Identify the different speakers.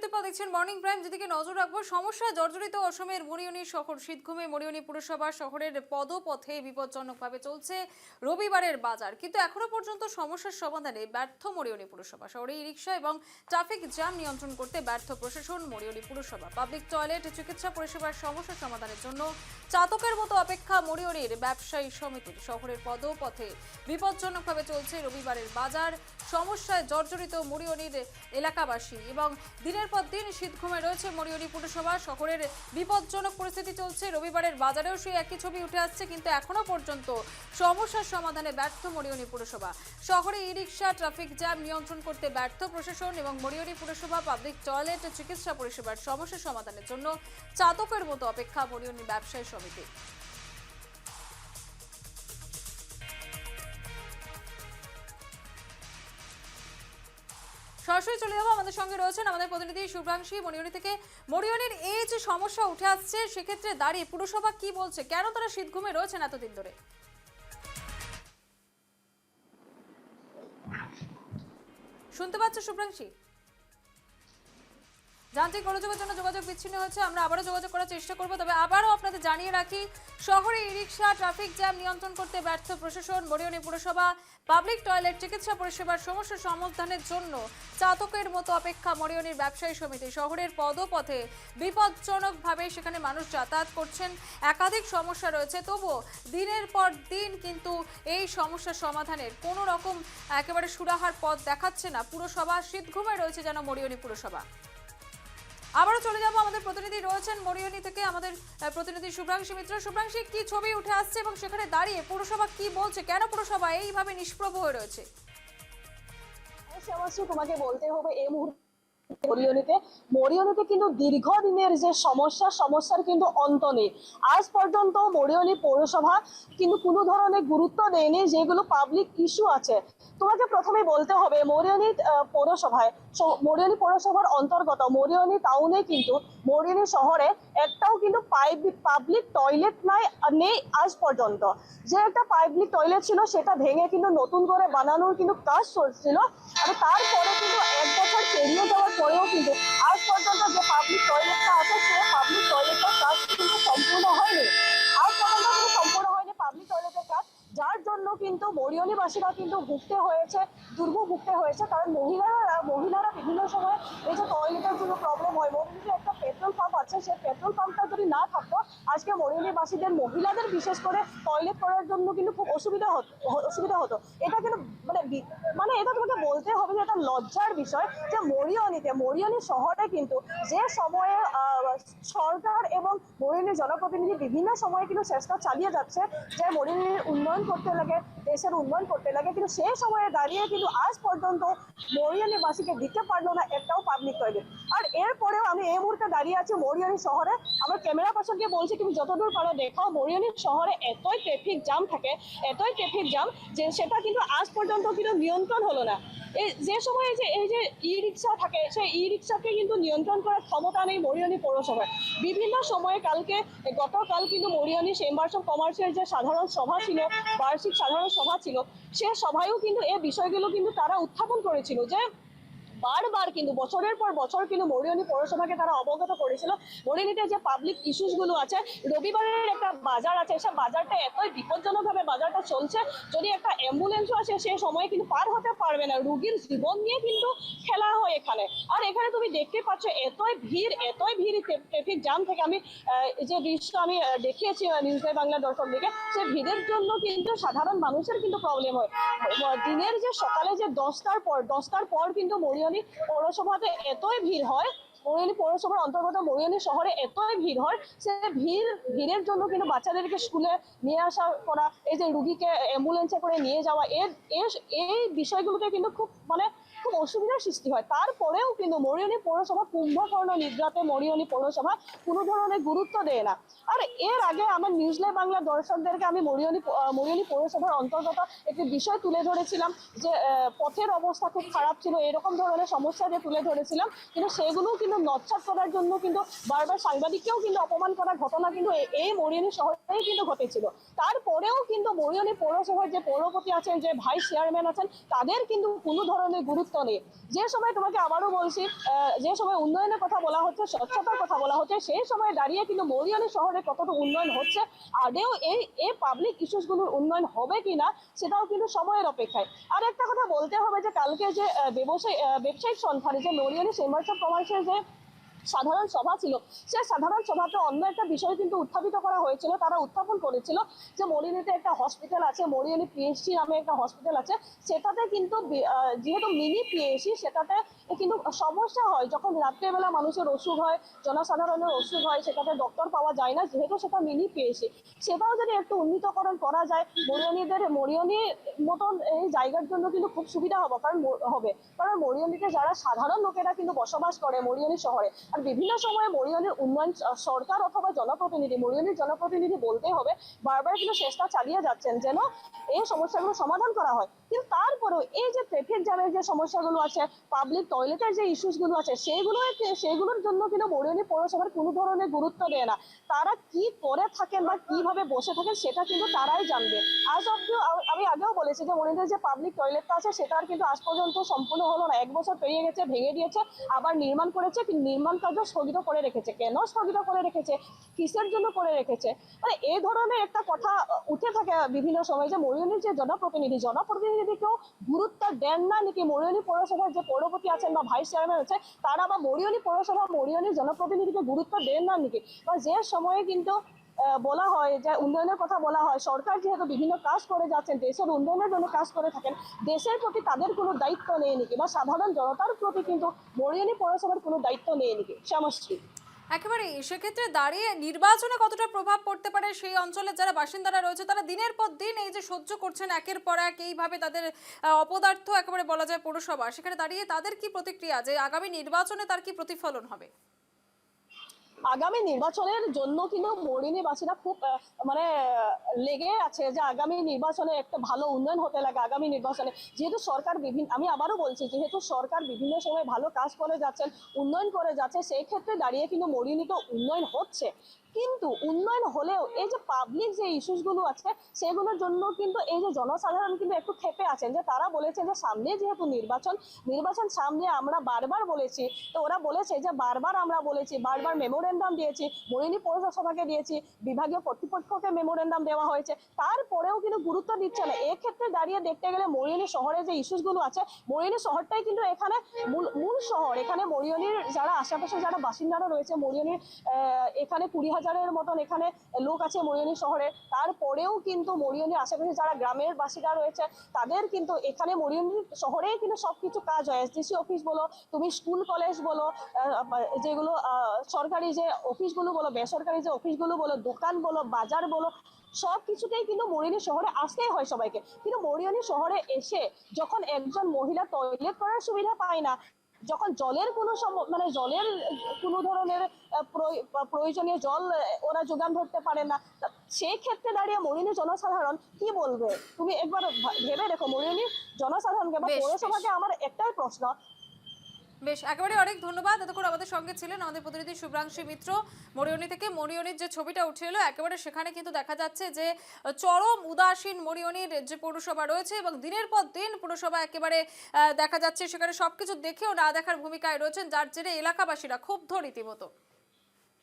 Speaker 1: বিরতির পর দেখছেন মর্নিং প্রাইম, যেদিকে নজর রাখবো সমস্যায় জর্জরিত অসমের মরিয়নি শহর। শীতঘুমে মরিয়নি পুরসভা শহরের পদপথে বিপজ্জনকভাবে চলছে রবিবারের বাজার, কিন্তু এখনো পর্যন্ত সমস্যার সমাধানে ব্যর্থ মরিয়নি পুরসভা। শহরে ই রিক্সা এবং ট্রাফিক জ্যাম নিয়ন্ত্রণ করতে ব্যর্থ প্রশাসন। মরিয়নি পুরসভা পাবলিক টয়লেট, চিকিৎসা পরিষেবার সমস্যা সমাধানের জন্য চাতকের মতো অপেক্ষা মরিয়নির ব্যবসায়ী সমিতির। শহরের পদপথে বিপজ্জনকভাবে চলছে রবিবারের বাজার। সমস্যায় জর্জরিত মরিয়নির এলাকাবাসী এবং দিনের পর দিন শীতঘুমে রয়েছে মরিয়নি পুরসভা। শহরের বিপজ্জনক পরিস্থিতি চলছে, রবিবারের বাজারেও সেই একই ছবি উঠে আসছে, কিন্তু এখনো পর্যন্ত সমস্যার সমাধানে ব্যর্থ মরিয়নি পুরসভা। শহরে ই রিক্সা, ট্রাফিক জ্যাম নিয়ন্ত্রণ করতে ব্যর্থ প্রশাসন এবং মরিয়নি পুরসভা পাবলিক টয়লেট, চিকিৎসা পরিষেবার সমস্যা সমাধানের জন্য চাতকের মতো অপেক্ষা মরিয়নি ব্যবসায়ী সমিতি। সরাসরি চলে যাবো, আমাদের সঙ্গে রয়েছেন আমাদের প্রতিনিধি শুভ্রাংশী মরিয়নি থেকে। মরিয়নির এই যে সমস্যা উঠে আসছে, সেক্ষেত্রে দাঁড়িয়ে পুরসভা কি বলছে, কেন তারা শীতঘুমে রয়েছেন এতদিন ধরে? শুনতে পাচ্ছ শুভ্রাংশী? যান্ত্রিক গোলযোগের জন্য যোগাযোগ বিচ্ছিন্ন হয়েছে, আমরা আবারও যোগাযোগ করার চেষ্টা করব। তবে আবারও আপনাদের জানিয়ে রাখি, শহরে ই রিক্সা, ট্রাফিক জ্যাম নিয়ন্ত্রণ করতে ব্যর্থ প্রশাসন। মরিয়নি পুরসভা পাবলিক টয়লেট, চিকিৎসা পরিষেবার সমস্যা সমাধানের জন্য চাতকের মতো অপেক্ষা মরিয়নির ব্যবসায়ী সমিতি। শহরের পদপথে বিপজ্জনকভাবে সেখানে মানুষ যাতায়াত করছেন, একাধিক সমস্যা রয়েছে, তবুও দিনের পর দিন কিন্তু এই সমস্যার সমাধানের কোনো রকম একেবারে সুরাহার পথ দেখাচ্ছে না পুরসভা। শীতঘুমে রয়েছে যেন মরিয়নি পুরসভা। আবারও চলে যাব, আমাদের প্রতিনিধি রয়েছেন মরিয়নি থেকে, আমাদের প্রতিনিধি শুভ্রাংশী মিত্র। শুভ্রাংশী, কি ছবি উঠে আসছে এবং সেখানে দাঁড়িয়ে পুরসভা কি বলছে, কেন পুরসভা এইভাবে নিষ্প্রভ হয়ে রয়েছে?
Speaker 2: তোমাকে বলতে হবে এই মুহূর্তে মরিয়নিতে কিন্তু দীর্ঘদিনের যে সমস্যার কিন্তু অন্ত নেই। আজ পর্যন্ত মরিয়নি পৌরসভা কিন্তু কোনো ধরনের গুরুত্ব দেয়নি যেগুলো পাবলিক ইস্যু আছে। তোমাকে প্রথমে বলতে হবে মরিয়নি পৌরসভার অন্তর্গত মরিয়নি টাউনে কিন্তু মরিয়নি শহরে একটাও কিন্তু পাবলিক টয়লেট নেই আজ পর্যন্ত। যে একটা পাবলিক টয়লেট ছিল সেটা ভেঙে কিন্তু নতুন করে বানানোর কিন্তু কাজ চলছিল, আর তারপরে কিন্তু 1 বছর পেরিয়ে যাওয়ার পরেও কিন্তু আজ পর্যন্ত যে পাবলিক টয়লেটটা আছে সেই পাবলিক টয়লেটের কাজ কিন্তু সম্পূর্ণ হয়নি। আজ পর্যন্ত কিন্তু সম্পূর্ণ হয়নি পাবলিক টয়লেটের কাজ, যার জন্য কিন্তু মরিয়নিবাসীরা কিন্তু দুর্ভোগ ভুগতে হয়েছে। কারণ মহিলারা বিভিন্ন সময় এই যে টয়লেটের জন্য প্রবলেম হয়। মরিয়নিতে একটা পেট্রোল পাম্প আছে, সেই পেট্রোল পাম্পটা যদি না থাকতো আজকে মরিয়নিবাসীদের মহিলাদের বিশেষ করে টয়লেট করার জন্য কিন্তু খুব অসুবিধা হতো। এটা কিন্তু মানে এটা তোমাকে বলতে হবে যে এটা লজ্জার বিষয় যে মরিয়নি শহরে কিন্তু যে সময়ে সরকার এবং মরিয়নি জনপ্রতিনিধি বিভিন্ন সময়ে কিন্তু চেষ্টা চালিয়ে যাচ্ছে যে মরিয়নির উন্নয়ন করতে লাগে, দেশের উন্নয়ন করতে লাগে, কিন্তু সেই সময়ে দাঁড়িয়ে কিন্তু আজ পর্যন্ত মরিয়নিবাসীকে দিতে পারলো না একটাও পাবলিক টয়লেট। আর এরপরেও আমি এই মুহূর্তে দাঁড়িয়ে আছি মরিয়নি শহরে। আমার ক্যামেরা পার্সনকে বলছি তুমি যতদূর পারো দেখাও, মরিয়নি শহরে এতই ট্রাফিক জ্যাম থাকে, যে সেটা কিন্তু আজ পর্যন্ত কিন্তু নিয়ন্ত্রণ হলো না। যে সময়ে এই যে ই রিক্সা থাকে, সেই ই রিক্সাকে কিন্তু নিয়ন্ত্রণ করার ক্ষমতা নেই মরিয়নি পৌরসভার। বিভিন্ন সময়ে গতকাল কিন্তু মরিয়নি চেম্বার্স অফ কমার্সের যে সাধারণ সভা ছিল, বার্ষিক সাধারণ সভা ছিল, সে সভায়ও কিন্তু এই বিষয়গুলো কিন্তু তারা উত্থাপন করেছিল যে বারবার কিন্তু বছরের পর বছর কিন্তু মরিয়নি পৌরসভাকে তারা অবগত করেছিল মরিয়নিতে যে পাবলিক ইস্যুসগুলো আছে। রবিবারের একটা বাজার আছে, সে বাজারটা এতই বিপজ্জনকভাবে বাজারটা চলছে, যদি একটা অ্যাম্বুলেন্সও আসে সে সময় কিন্তু পার হতে পারবে না, রুগীর জীবন নিয়ে কিন্তু খেলা হয় এখানে। আর এখানে তুমি দেখতে পাচ্ছ এতই ভিড় ট্রাফিক জ্যাম থেকে। আমি যে দৃশ্য আমি দেখিয়েছি নিউজ বাংলা দর্শকদেরকে, সে ভিড়ের জন্য কিন্তু সাধারণ মানুষের কিন্তু প্রবলেম হয়। দিনের যে সকালে যে 10টার পর কিন্তু মরিয়নি পৌরসভাতে এতই ভিড় হয়, মরিয়নি পৌরসভার অন্তর্গত মরিয়নি শহরে এতই ভিড় হয়, সে ভিড়ের জন্য কিন্তু বাচ্চাদেরকে স্কুলে নিয়ে আসা করা, এই যে রুগীকে অ্যাম্বুলেন্সে করে নিয়ে যাওয়া, এই বিষয়গুলোতে কিন্তু খুব অসুবিধার সৃষ্টি হয়। তারপরেও কিন্তু মরিয়নি পৌরসভা কুম্ভকর্ণ নিদ্রাতে মরিয়নি পৌরসভা কোনো ধরনের গুরুত্ব দেয় না। আর এর আগে আমার নিউজ বাংলা দর্শকদেরকে আমি মরিয়নি পৌরসভার অন্তর্গত একটি বিষয় তুলে ধরেছিলাম যে পথের অবস্থা খুব খারাপ ছিল, এরকম ধরনের সমস্যা যে তুলে ধরেছিলাম, কিন্তু সেগুলোও কিন্তু নচ্ছাদ করার জন্য কিন্তু বারবার সাংবাদিককেও কিন্তু অপমান করার ঘটনা কিন্তু এই মরিয়নি শহরেই কিন্তু ঘটেছিল। তারপরেও কিন্তু মরিয়নি পৌরসভার যে পৌরপতি আছেন, যে ভাইস চেয়ারম্যান আছেন, তাদের কিন্তু কোনো ধরনের গুরুত্ব গুরুত্ব নেই। যে সময় তোমাকে আবারও বলছি, যে সময় উন্নয়নের কথা বলা হচ্ছে, স্বচ্ছতার কথা বলা হচ্ছে, সেই সময় দাঁড়িয়ে কিন্তু মরিয়নি শহরে কতটা উন্নয়ন হচ্ছে, আদেও এই পাবলিক ইস্যুসগুলোর উন্নয়ন হবে কিনা সেটাও কিন্তু সময়ের অপেক্ষায়। আর একটা কথা বলতে হবে যে কালকে যে ব্যবসায়িক সন্ধানে যে মরিয়নি চেম্বার্স অফ কমার্সের যে সাধারণ সভা ছিল, সেই সাধারণ সভাতে অন্য একটা বিষয় কিন্তু উত্থাপিত করা হয়েছিল। তারা উত্থাপন করেছিল যে মরিয়নিতে একটা হসপিটাল আছে, মরিয়নি পিএইচসি নামে একটা হসপিটাল আছে, সেটাতে কিন্তু যেহেতু মিনি পিএইচসি, সেটাতে কিন্তু সমস্যা হয় যখন রাত্রেবেলা মানুষের অসুখ হয়, জনসাধারণের অসুখ হয়, সেটাতে ডক্টর পাওয়া যায় না, যেহেতু সেটা মিনি পিএইচসি। সেটাও যদি একটু উন্নীতকরণ করা যায়, মরিয়নির মতন এই জায়গার জন্য কিন্তু খুব সুবিধা কারণ মরিয়নিতে যারা সাধারণ লোকেরা কিন্তু বসবাস করে মরিয়নি শহরে। আর বিভিন্ন সময়ে মরিয়নির উন্নয়ন সরকার অথবা মরিয়নির জনপ্রতিনিধি বলতে হবে, বারবার কিন্তু চেষ্টা চালিয়ে যাচ্ছেন যেন এই সমস্যাগুলো সমাধান করা হয়। কিন্তু তারপরেও এই যে ট্রাফিক জ্যামের যে সমস্যাগুলো আছে, পাবলিক টয়লেটের যে ইস্যুসগুলো আছে, সেগুলোর জন্য কিন্তু মরিয়নি পৌরসভার কোনো ধরনের গুরুত্ব দেয় না। তারা কি করে থাকেন বা কিভাবে বসে থাকেন সেটা কিন্তু তারাই জানবে। আজ অব্দি আমি আগেও বলেছি যে মরিয়নির যে পাবলিক টয়লেটটা আছে সেটা আর কিন্তু আজ পর্যন্ত সম্পূর্ণ হলো না। 1 বছর পেরিয়ে গেছে, ভেঙে দিয়েছে, আবার নির্মাণ করেছে, কিন্তু নির্মাণ কাজও স্থগিত করে রেখেছে। কেন স্থগিত করে রেখেছে, কিসের জন্য করে রেখেছে, মানে এই ধরনের একটা কথা উঠে থাকে বিভিন্ন সময় যে মরিয়নির যে জনপ্রতিনিধিকেও গুরুত্ব দেন না নাকি মরিয়নি পৌরসভার যে পৌরপতি আছেন বা ভাইস চেয়ারম্যান আছে, তারা বা মরিয়নি পৌরসভা মরিয়নির জনপ্রতিনিধিকে গুরুত্ব দেন না নাকি। বা যে সময়ে কিন্তু বলা হয় যে উন্নয়নের কথা বলা হয়, সরকার যেহেতু বিভিন্ন কাজ করে যাচ্ছেন, দেশের উন্নয়নের জন্য কাজ করে থাকেন, দেশের প্রতি তাদের কোনো দায়িত্ব নেই নাকি, বা সাধারণ জনতার প্রতি কিন্তু মরিয়নি পৌরসভার কোনো দায়িত্ব নেই নাকি। শ্যামশ্রী,
Speaker 1: একেবারে সেক্ষেত্রে দাঁড়িয়ে নির্বাচনে কতটা প্রভাব পড়তে পারে সেই অঞ্চলের যারা বাসিন্দারা রয়েছে, তারা দিনের পর দিন এই যে সহ্য করছেন একের পর এক এইভাবে তাদের অপদার্থ একেবারে বলা যায় পৌরসভা, সেখানে দাঁড়িয়ে তাদের কি প্রতিক্রিয়া, যে আগামী নির্বাচনে তার কি প্রতিফলন হবে?
Speaker 2: আগামী নির্বাচনের জন্য কিন্তু মরিয়নিবাসীরা খুব মানে লেগে আছে যে আগামী নির্বাচনে একটা ভালো উন্নয়ন হতে লাগে। আগামী নির্বাচনে যেহেতু সরকার আমি আবারও বলছি, যেহেতু সরকার বিভিন্ন সময় ভালো কাজ করে যাচ্ছেন, উন্নয়ন করে যাচ্ছে, সেই ক্ষেত্রে দাঁড়িয়ে কিন্তু মরিয়নিতে উন্নয়ন হচ্ছে। কিন্তু উন্নয়ন হলেও এই যে পাবলিক যে ইস্যুসগুলো আছে সেগুলোর জন্য কিন্তু এই যে জনসাধারণ কিন্তু একটু ক্ষেপে আছেন, যে তারা বলেছে যে সামনে যেহেতু নির্বাচন সামনে, আমরা বারবার বলেছি, তো ওরা বলেছে যে বারবার আমরা বলেছি, বারবার মেমোরেন্ডাম দিয়েছি, মরিয়নি পৌরসভাকে দিয়েছি, বিভাগীয় কর্তৃপক্ষকে মেমোরেন্ডাম দেওয়া হয়েছে, তারপরেও কিন্তু গুরুত্ব দিচ্ছে না। এক্ষেত্রে দাঁড়িয়ে দেখতে গেলে মরিয়নি শহরে যে ইস্যুসগুলো আছে, মরিয়নি শহরটাই কিন্তু এখানে মূল শহর। এখানে মরিয়নির যারা আশেপাশে যারা বাসিন্দারা রয়েছে, মরিয়নির এখানে 20,000-এর মতন এখানে লোক আছে মরিয়নি শহরে। তারপরেও কিন্তু মরিয়নির আশেপাশে যারা গ্রামের বাসিন্দা রয়েছে, তাদের কিন্তু এখানে মরিয়নি শহরেই কিন্তু সবকিছু কাজ হয়। এসডিসি অফিস বলো, তুমি স্কুল কলেজ বলো, যেগুলো সরকারি যে অফিসগুলো বলো, বেসরকারি যে অফিসগুলো বলো, দোকান বলো, বাজার বলো, সব কিছুতেই কিন্তু মরিয়নি শহরে আসতেই হয় সবাইকে। কিন্তু মরিয়নি শহরে এসে যখন একজন মহিলা টয়লেট করার সুবিধা পায় না, যখন জলের কোনো ধরনের প্রয়োজনীয় জল ওরা যোগান ধরতে পারে না, সেই ক্ষেত্রে দাঁড়িয়ে মরিয়নি জনসাধারণ কি বলবে? তুমি একবার ভেবে দেখো, মরিয়নি জনসাধারণকে বা
Speaker 1: বেশ,
Speaker 2: পৌরসভাকে আমার একটাই প্রশ্ন।
Speaker 1: বেশ, একেবারে অনেক ধন্যবাদ। এতক্ষণ আমাদের সঙ্গে ছিলেন আমাদের প্রতিনিধি শুভ্রাংশী মিত্র মরিয়নি থেকে। মরিয়নির যে ছবিটা উঠে এলো, একেবারে সেখানে কিন্তু দেখা যাচ্ছে যে চরম উদাসীন মরিয়নির যে পৌরসভা রয়েছে, এবং দিনের পর দিন পৌরসভা একেবারে দেখা যাচ্ছে সেখানে সবকিছু দেখেও না দেখার ভূমিকায় রয়েছেন, যার জেরে এলাকাবাসীরা ক্ষুব্ধ রীতিমতো।